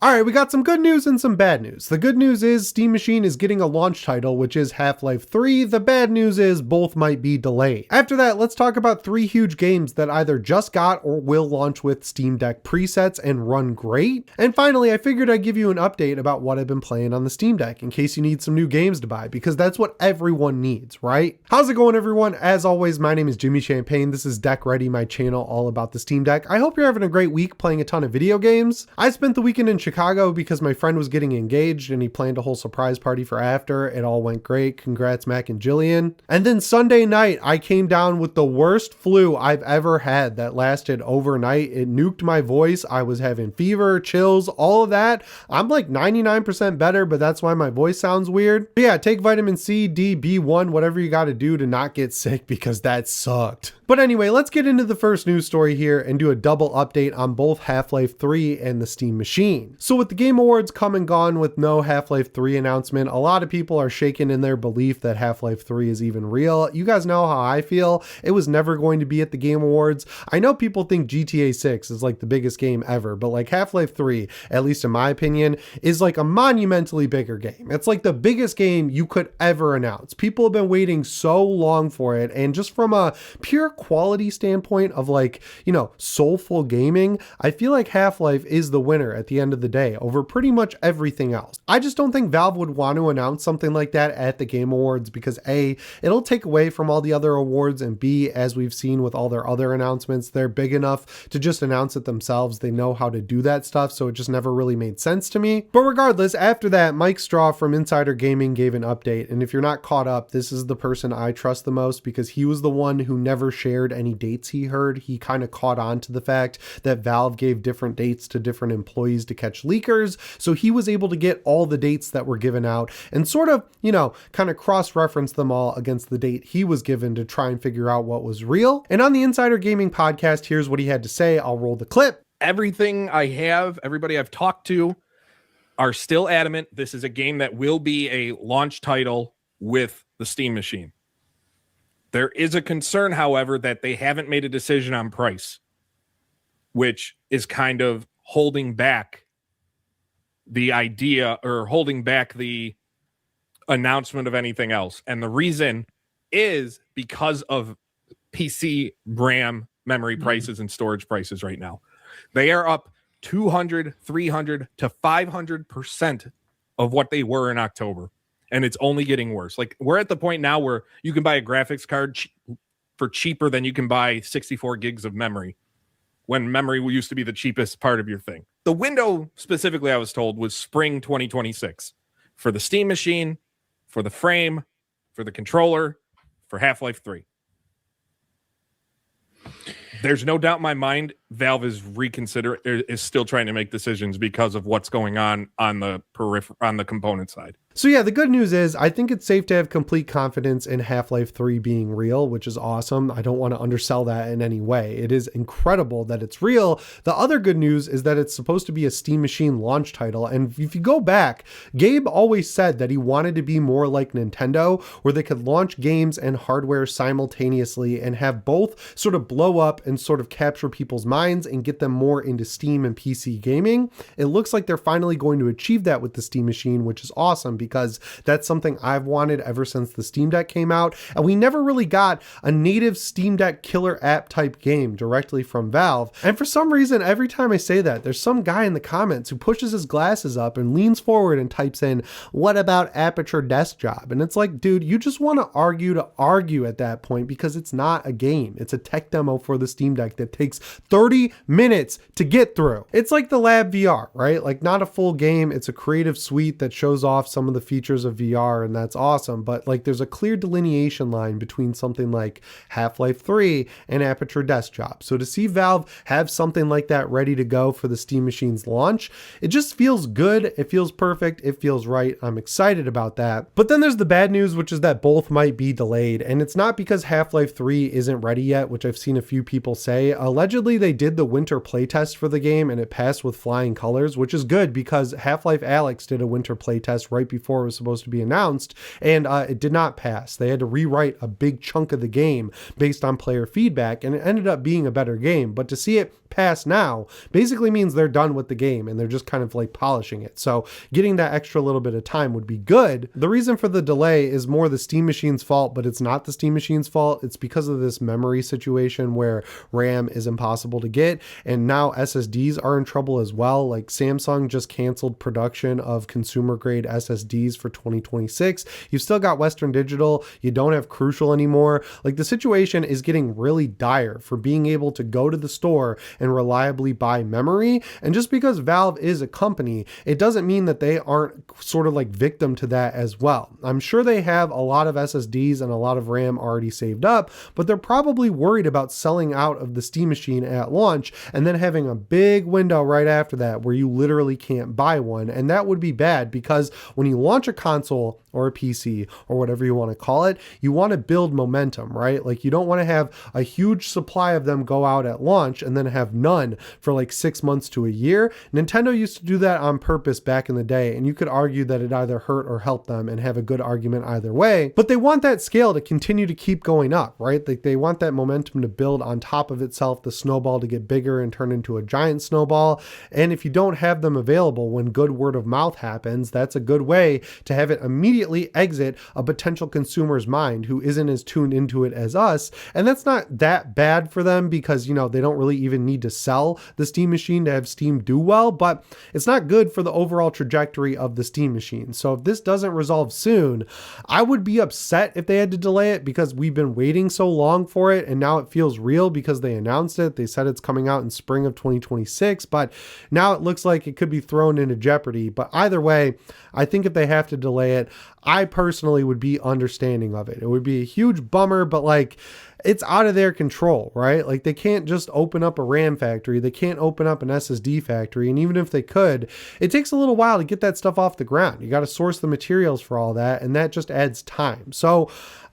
Alright, we got some good news and some bad news. The good news is Steam Machine is getting a launch title, which is Half-Life 3. The bad news is both might be delayed. After that, let's talk about 3 huge games that either just got or will launch with Steam Deck presets and run great. And finally, I figured I'd give you an update about what I've been playing on the Steam Deck in case you need some new games to buy, because that's what everyone needs, right? How's it going, everyone? As always, my name is Jimmy Champagne. This is Deck Ready, my channel all about the Steam Deck. I hope you're having a great week playing a ton of video games. I spent the weekend in Chicago because my friend was getting engaged and he planned a whole surprise party for after. It all went great. Congrats, Mac and Jillian. And then Sunday night, I came down with the worst flu I've ever had that lasted overnight. It nuked my voice. I was having fever, chills, all of that. I'm like 99% better, but that's why my voice sounds weird. But yeah, take vitamin C, D, B1, whatever you got to do to not get sick, because that sucked. But anyway, let's get into the first news story here and do a double update on both Half-Life 3 and the Steam Machine. So with the Game Awards come and gone with no Half-Life 3 announcement, a lot of people are shaken in their belief that Half-Life 3 is even real. You guys know how I feel. It was never going to be at the Game Awards. I know people think GTA 6 is like the biggest game ever, but like Half-Life 3, at least in my opinion, is like a monumentally bigger game. It's like the biggest game you could ever announce. People have been waiting so long for it, and just from a pure quality standpoint of like, you know, soulful gaming, I feel like Half-Life is the winner at the end of the day over pretty much everything else. I just don't think Valve would want to announce something like that at the Game Awards because A, it'll take away from all the other awards, and B, as we've seen with all their other announcements, they're big enough to just announce it themselves. They know how to do that stuff, so it just never really made sense to me. But regardless, after that, Mike Straw from Insider Gaming gave an update, and if you're not caught up, this is the person I trust the most because he was the one who never shared any dates he heard. He kind of caught on to the fact that Valve gave different dates to different employees to catch leakers, so he was able to get all the dates that were given out and sort of, you know, kind of cross-reference them all against the date he was given to try and figure out what was real. And on the Insider Gaming podcast, here's what he had to say. I'll roll the clip. Everything I have, everybody I've talked to are still adamant this is a game that will be a launch title with the Steam Machine. There is a concern, however, that they haven't made a decision on price, which is kind of holding back the idea or holding back the announcement of anything else. And the reason is because of PC RAM memory prices and storage prices right now. They are up 200, 300 to 500% of what they were in October. And it's only getting worse. Like, we're at the point now where you can buy a graphics card for cheaper than you can buy 64 gigs of memory, when memory used to be the cheapest part of your thing. The window, specifically, I was told, was spring 2026 for the Steam Machine, for the frame, for the controller, for Half-Life 3. There's no doubt in my mind Valve is still trying to make decisions because of what's going on the component side. So yeah, the good news is I think it's safe to have complete confidence in Half-Life 3 being real, which is awesome. I don't want to undersell that in any way. It is incredible that it's real. The other good news is that it's supposed to be a Steam Machine launch title. And if you go back, Gabe always said that he wanted to be more like Nintendo, where they could launch games and hardware simultaneously and have both sort of blow up and sort of capture people's minds and get them more into Steam and PC gaming. It looks like they're finally going to achieve that with the Steam Machine, which is awesome because that's something I've wanted ever since the Steam Deck came out. And we never really got a native Steam Deck killer app type game directly from Valve. And for some reason, every time I say that, there's some guy in the comments who pushes his glasses up and leans forward and types in, "What about Aperture Desk Job?" And it's like, dude, you just want to argue at that point because it's not a game. It's a tech demo for the Steam Deck that takes 30 minutes to get through. It's like the Lab VR, right? Like, not a full game. It's a creative suite that shows off some of the features of VR, and that's awesome. But like, there's a clear delineation line between something like Half-Life 3 and Aperture Desk Job. So to see Valve have something like that ready to go for the Steam Machine's launch, it just feels good. It feels perfect. It feels right. I'm excited about that. But then there's the bad news, which is that both might be delayed. And it's not because Half-Life 3 isn't ready yet, which I've seen a few people say. Allegedly, they did the winter playtest for the game and it passed with flying colors, which is good because Half-Life Alyx Alyx did a winter playtest right before it was supposed to be announced, and it did not pass. They had to rewrite a big chunk of the game based on player feedback, and it ended up being a better game. But to see it pass now basically means they're done with the game and they're just kind of like polishing it. So getting that extra little bit of time would be good. The reason for the delay is more the Steam Machine's fault, but it's not the Steam Machine's fault. It's because of this memory situation where RAM is impossible to get, and now SSDs are in trouble as well. Like Samsung just canceled production of consumer grade SSDs for 2026. You've still got Western Digital. You don't have Crucial anymore. Like the situation is getting really dire for being able to go to the store and reliably buy memory. And just because Valve is a company, it doesn't mean that they aren't sort of like victim to that as well. I'm sure they have a lot of SSDs and a lot of RAM already saved up, but they're probably worried about selling out of the Steam Machine at launch and then having a big window right after that where you literally can't buy one. And that would be bad, because when you launch a console or a PC or whatever you want to call it, you want to build momentum, right? Like you don't want to have a huge supply of them go out at launch and then have none for like 6 months to a year. Nintendo used to do that on purpose back in the day, and you could argue that it either hurt or helped them and have a good argument either way. But they want that scale to continue to keep going up, right? Like they want that momentum to build on top of itself, the snowball to get bigger and turn into a giant snowball. And if you don't have them available when good word of mouth happens, that's a good way to have it immediately exit a potential consumer's mind who isn't as tuned into it as us. And that's not that bad for them, because, you know, they don't really even need to sell the Steam Machine to have Steam do well, but it's not good for the overall trajectory of the Steam Machine. So if this doesn't resolve soon, I would be upset if they had to delay it, because we've been waiting so long for it and now it feels real because they announced it. They said it's coming out in spring of 2026, but now it looks like it could be thrown into jeopardy. But either way, I think if they have to delay it, I personally would be understanding of it. It would be a huge bummer, but like, it's out of their control, right? Like they can't just open up a RAM factory. They can't open up an SSD factory. And even if they could, it takes a little while to get that stuff off the ground. You got to source the materials for all that, and that just adds time. So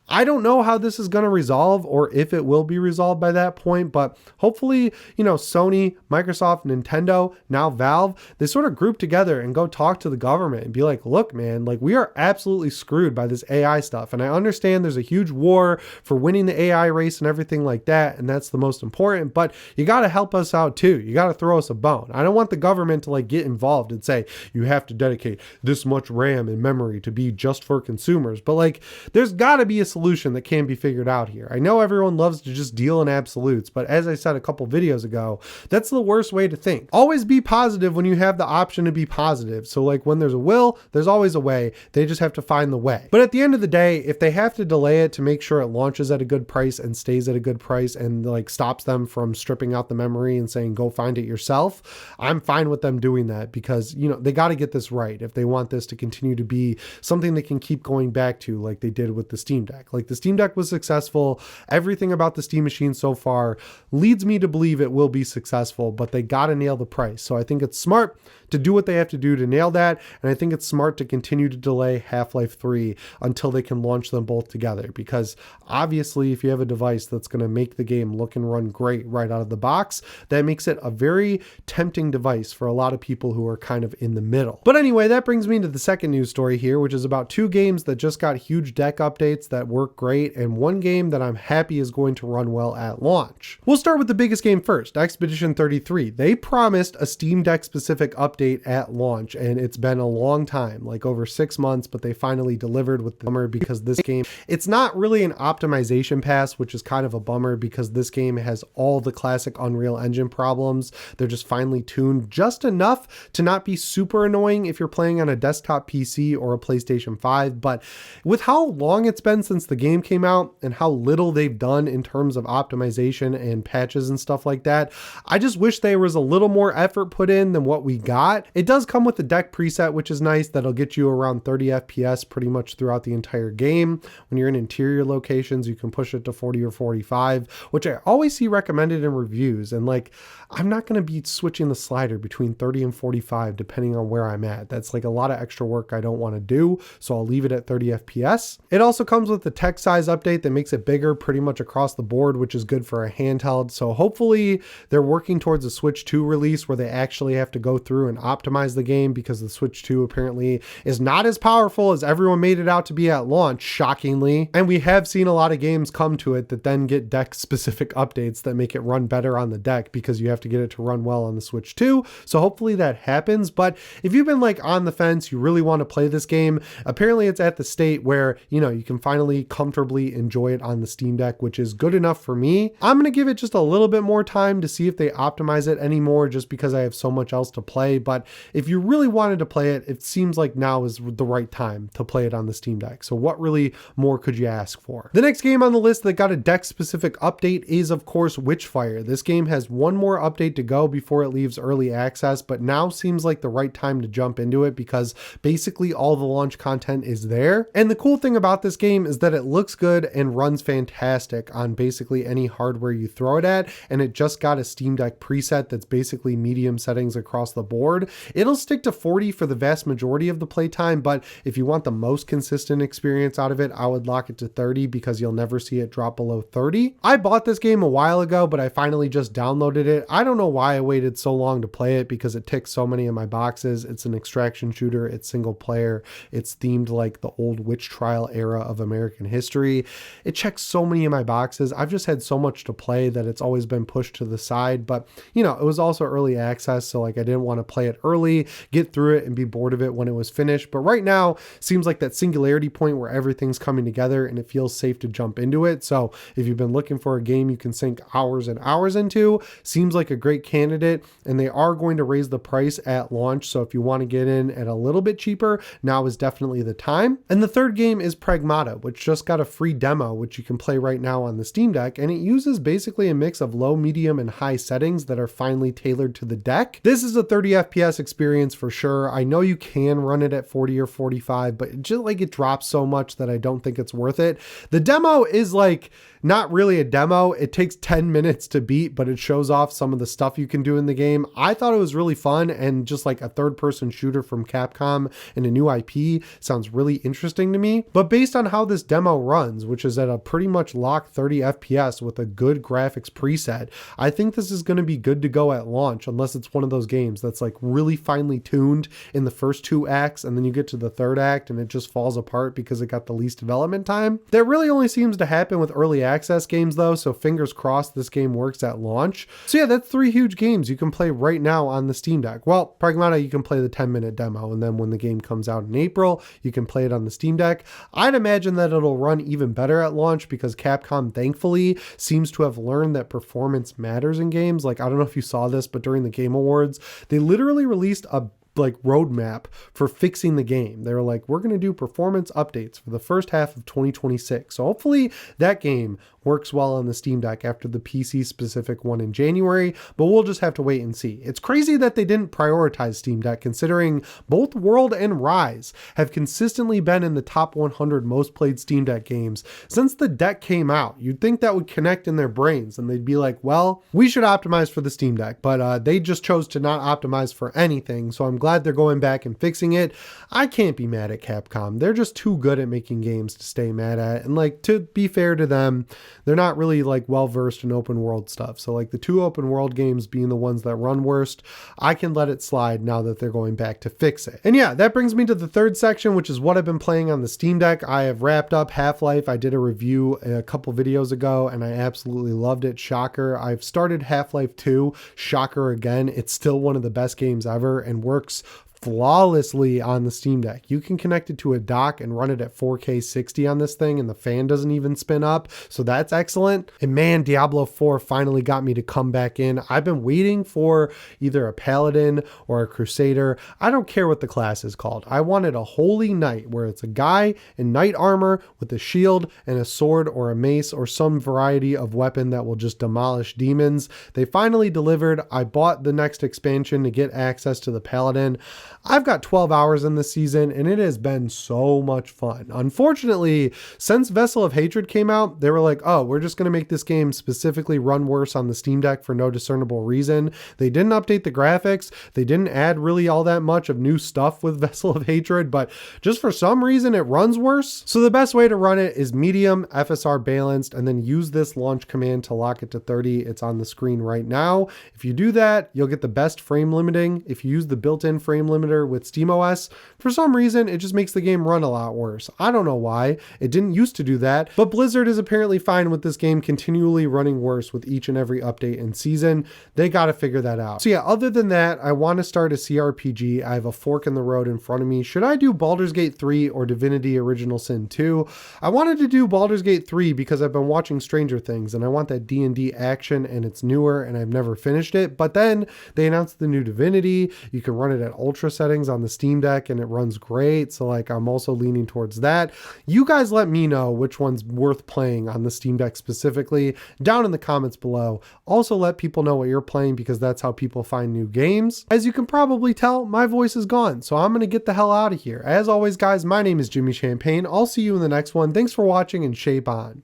I don't know how this is going to resolve, or if it will be resolved by that point, but hopefully, you know, Sony, Microsoft, Nintendo, now Valve, they sort of group together and go talk to the government and be like, look, man, like we are absolutely screwed by this AI stuff. And I understand there's a huge war for winning the AI race and everything like that, and that's the most important, but you got to help us out too. You got to throw us a bone. I don't want the government to like get involved and say, you have to dedicate this much RAM and memory to be just for consumers. But like, there's got to be a solution that can be figured out here. I know everyone loves to just deal in absolutes, but as I said a couple videos ago, that's the worst way to think. Always be positive when you have the option to be positive. So like when there's a will, there's always a way. They just have to find the way. But at the end of the day, if they have to delay it to make sure it launches at a good price and stays at a good price and like stops them from stripping out the memory and saying, go find it yourself, I'm fine with them doing that, because, you know, they got to get this right if they want this to continue to be something they can keep going back to, like they did with the Steam Deck. Like the Steam Deck was successful. Everything about the Steam Machine so far leads me to believe it will be successful, but they got to nail the price. So I think it's smart to do what they have to do to nail that. And I think it's smart to continue to delay Half-Life 3 until they can launch them both together, because obviously if you have a device that's going to make the game look and run great right out of the box, that makes it a very tempting device for a lot of people who are kind of in the middle. But anyway, that brings me to the second news story here, which is about two games that just got huge deck updates that work great, and one game that I'm happy is going to run well at launch. We'll start with the biggest game first, Expedition 33. They promised a Steam Deck specific update at launch, and it's been a long time, like over 6 months, but they finally delivered with the bummer, because this game, it's not really an optimization pass, which is kind of a bummer because this game has all the classic Unreal Engine problems. They're just finely tuned just enough to not be super annoying if you're playing on a desktop PC or a PlayStation 5, but with how long it's been since the game came out and how little they've done in terms of optimization and patches and stuff like that, I just wish there was a little more effort put in than what we got. It does come with the deck preset, which is nice. That'll get you around 30 FPS pretty much throughout the entire game. When you're in interior locations, you can push it to 40 or 45, which I always see recommended in reviews. And like, I'm not going to be switching the slider between 30 and 45 depending on where I'm at. That's like a lot of extra work I don't want to do, so I'll leave it at 30 FPS. It also comes with the text size update that makes it bigger pretty much across the board, which is good for a handheld. So hopefully they're working towards a Switch 2 release where they actually have to go through and optimize the game, because the Switch 2 apparently is not as powerful as everyone made it out to be at launch, shockingly. And we have seen a lot of games come to it that then get deck specific updates that make it run better on the deck, because you have to get it to run well on the Switch 2. So hopefully that happens. But if you've been like on the fence, you really want to play this game, apparently it's at the state where, you know, you can finally comfortably enjoy it on the Steam Deck, which is good enough for me. I'm going to give it just a little bit more time to see if they optimize it anymore, just because I have so much else to play. But if you really wanted to play it, it seems like now is the right time to play it on the Steam Deck. So what really more could you ask for? The next game on the list that got a deck specific update is of course Witchfire. This game has one more update to go before it leaves early access, but now seems like the right time to jump into it because basically all the launch content is there. And the cool thing about this game is that it looks good and runs fantastic on basically any hardware you throw it at, and it just got a Steam Deck preset that's basically medium settings across the board. It'll stick to 40 for the vast majority of the playtime, but if you want the most consistent experience out of it, I would lock it to 30 because you'll never see it drop below 30. I bought this game a while ago, but I finally just downloaded it. I don't know why I waited so long to play it, because it ticks so many of my boxes. It's an extraction shooter, it's single player, it's themed like the old witch trial era of American history. It checks so many of my boxes. I've just had so much to play that it's always been pushed to the side, but you know, it was also early access, so like I didn't want to play it early, get through it and be bored of it when it was finished. But right now seems like that singularity point where everything's coming together and it feels safe to jump into it. So if you've been looking for a game you can sink hours and hours into, seems like a great candidate. And they are going to raise the price at launch, so if you want to get in at a little bit cheaper, now is definitely the time. And the third game is Pragmata, which just got a free demo which you can play right now on the Steam Deck, and it uses basically a mix of low, medium, and high settings that are finely tailored to the deck. This is a 30 FPS experience for sure. I know you can run it at 40 or 45, but just like it drops so much that I don't think it's worth it. The demo is like not really a demo. It takes 10 minutes to beat, but it shows off some of the stuff you can do in the game. I thought it was really fun, and just like a third-person shooter from Capcom and a new IP sounds really interesting to me. But based on how this demo runs, which is at a pretty much locked 30 FPS with a good graphics preset, I think this is going to be good to go at launch, unless it's one of those games that's like really finely tuned in the first two acts, and then you get to the third act and it just falls apart because it got the least development time. That really only seems to happen with early access games though, so fingers crossed this game works at launch. So yeah, that's 3 huge games you can play right now on the Steam Deck. Well, Pragmata, you can play the 10-minute demo, and then when the game comes out in April, you can play it on the Steam Deck. I'd imagine that it'll run even better at launch because Capcom thankfully seems to have learned that performance matters in games. Like, I don't know if you saw this, but during the Game Awards, they literally released a roadmap for fixing the game. They were like, we're going to do performance updates for the first half of 2026. So hopefully that game works well on the Steam Deck after the PC specific one in January, but we'll just have to wait and see. It's crazy that they didn't prioritize Steam Deck, considering both World and Rise have consistently been in the top 100 most played Steam Deck games since the deck came out. You'd think that would connect in their brains and they'd be like, well, we should optimize for the Steam Deck, but they just chose to not optimize for anything. So I'm glad they're going back and fixing it. I can't be mad at Capcom. They're just too good at making games to stay mad at. And like, to be fair to them, they're not really like well versed in open world stuff. So like the 2 open world games being the ones that run worst, I can let it slide now that they're going back to fix it. And yeah, that brings me to the third section, which is what I've been playing on the Steam Deck. I have wrapped up Half-Life. I did a review a couple videos ago and I absolutely loved it. Shocker. I've started Half-Life 2. Shocker again. It's still one of the best games ever and works flawlessly on the Steam Deck. You can connect it to a dock and run it at 4K 60 on this thing, and the fan doesn't even spin up, so that's excellent. And man, Diablo 4 finally got me to come back in. I've been waiting for either a Paladin or a Crusader. I don't care what the class is called. I wanted a Holy Knight where it's a guy in knight armor with a shield and a sword or a mace or some variety of weapon that will just demolish demons. They finally delivered. I bought the next expansion to get access to the Paladin. I've got 12 hours in this season and it has been so much fun. Unfortunately, since Vessel of Hatred came out, they were like, oh, we're just going to make this game specifically run worse on the Steam Deck for no discernible reason. They didn't update the graphics. They didn't add really all that much of new stuff with Vessel of Hatred, but just for some reason it runs worse. So the best way to run it is medium, FSR balanced, and then use this launch command to lock it to 30. It's on the screen right now. If you do that, you'll get the best frame limiting. If you use the built-in frame limiter with SteamOS, for some reason it just makes the game run a lot worse. I don't know why. It didn't used to do that, but Blizzard is apparently fine with this game continually running worse with each and every update and season. They got to figure that out. So yeah, other than that, I want to start a CRPG. I have a fork in the road in front of me. Should I do Baldur's Gate 3 or Divinity Original Sin 2? I wanted to do Baldur's Gate 3 because I've been watching Stranger Things and I want that D&D action, and it's newer and I've never finished it. But then they announced the new Divinity. You can run it at ultra settings on the Steam Deck and it runs great. So like I'm also leaning towards that. You guys let me know which one's worth playing on the Steam Deck specifically down in the comments below. Also let people know what you're playing because that's how people find new games. As you can probably tell, my voice is gone, so I'm going to get the hell out of here. As always, guys, my name is Jimmy Champagne. I'll see you in the next one. Thanks for watching and shape on.